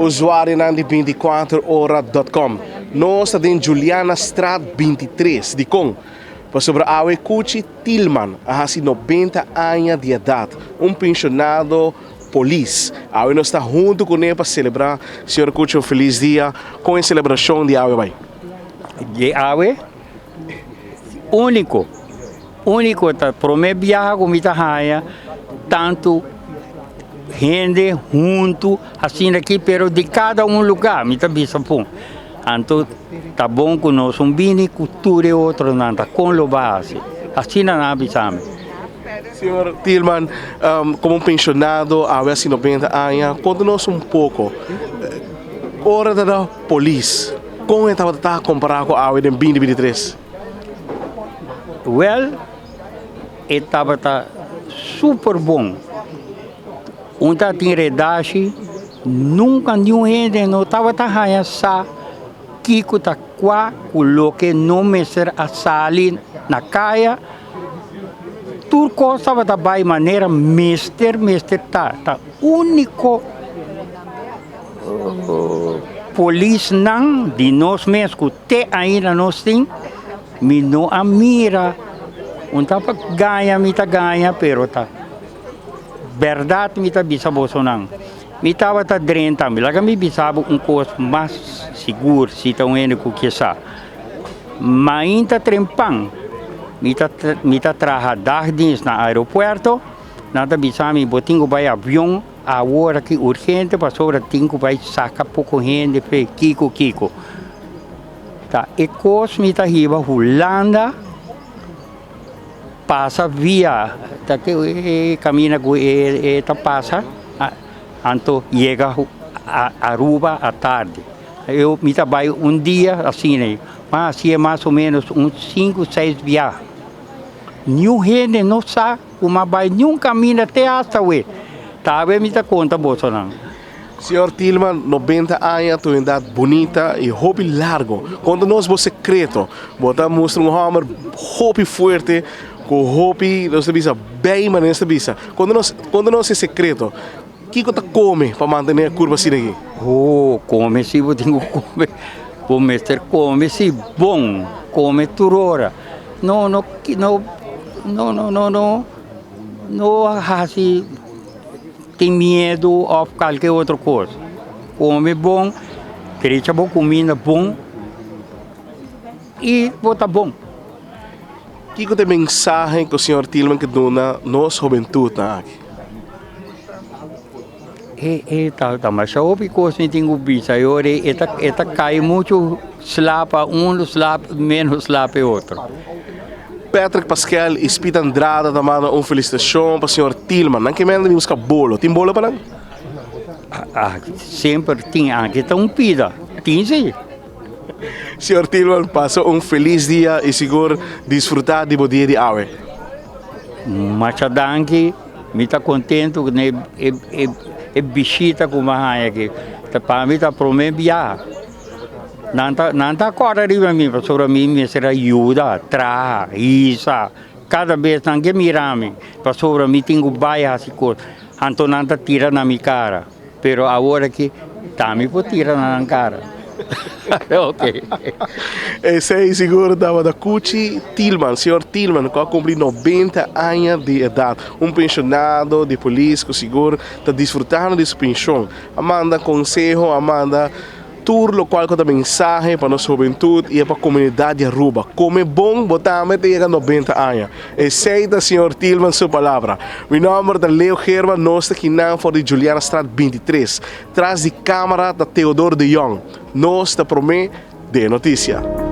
usuário na 24hora.com. Nós estamos em Juliana Straat 23, de Kong. Sobre Awe Kuchi Tillman, a 90 anos de idade, pensionado polícia. Awe nós está junto com ele para celebrar. Senhor Kuchi, feliz dia com a celebração de Awe Bay. De Awe, único, tá primeiro viajar com muita raia, tanto gente junto, assim aqui, pero de cada lugar, muita bisa pum. Então, tá bom que nós bem cultura e outro nada com lo base, assim não avisamos. Senhor Tillman, como pensionado, há 90 anos, conta-nos pouco. Hora da polícia, como estava comparado com a de 2023? Well, estava super bom. Onde tinha redagem, nunca nenhum gente não estava raia sa Kiko tá qua coloque não messer a sali na caia. Tudo estava da vai maneira mister tá único polícia não de nós mesmos te ainda nós tem me não a mira onde tava ganha pero tá verdade me tá bisa bolsonaro me tava tá drenta me laga me bisava coisa mais seguro se tá único que sa mas ainda trempang me tá trabalhar dentro na aeroporto nada bisami botinho vai avião a hora que urgente para sobre tingo vai sacar pouco gente fe kiko tá e coisa me tá riba Holanda passa via tá que caminha tá passa anto chega a Aruba à tarde eu me trabalho dia assim né mas assim é mais ou menos uns 5, 6 viagens nenhum gente não sabe como vai nenhum caminho até hasta o tá bem me tá conta Bolsonaro. Senhor Tillman, 90 anos, tua idade bonita e hobby largo. Conta-nos o secreto. Bota mostra hammer, hobby forte, com hobby, nós sabemos bem, mas nós sabemos. Conta-nos esse secreto. O que você come para manter a curva assim aqui? Oh, come se eu tenho come. O mestre come se bom, come turora. Não, assim, tem medo ou qualquer outra coisa. Come bom, creia bom, comida bom e bota bom. O que é a mensagem que o senhor Tillman que dá na nossa juventude aqui? Tá, mas eu ouvi coisa que tenho visto, cai muito slapa, slap, menos slap outro. Patrick Pascal e Spita Andrada da manda felicitação para o senhor Tillman. Não que manda buscar bolo. Tem bolo para não? Sempre tem, aqui tá pida. Tem sim. Senhor Tillman, passou feliz dia e seguro desfrutar de dia de Awe. Machadanki, me tá contente que bichita como a aqui. Para mim tá prometo viajar. Não tá agora arriba mim, sobre mim me será ajuda, isa. Cada vez que mirame, para sobre mim tenho baia assim coisa. Então não tá tira na minha cara, pero agora que tá me pode tirar na cara. Ok. Esse aí seguro dava da Kuchi Tillman, senhor Tillman, que cumpre 90 anos de idade, pensionado de polícia, que seguro está desfrutando de sua pensão. Amanda consejo, Amanda tour local com a mensagem para nossa juventude e para a comunidade de Aruba. Come bom, botamos até 90 anos. Aceita, senhor Tillman, sua palavra. Meu nome é Leo German, nós estamos aqui na de Juliana Straat 23, atrás de câmara da Teodoro de Jong. Nós te prometemos de notícia.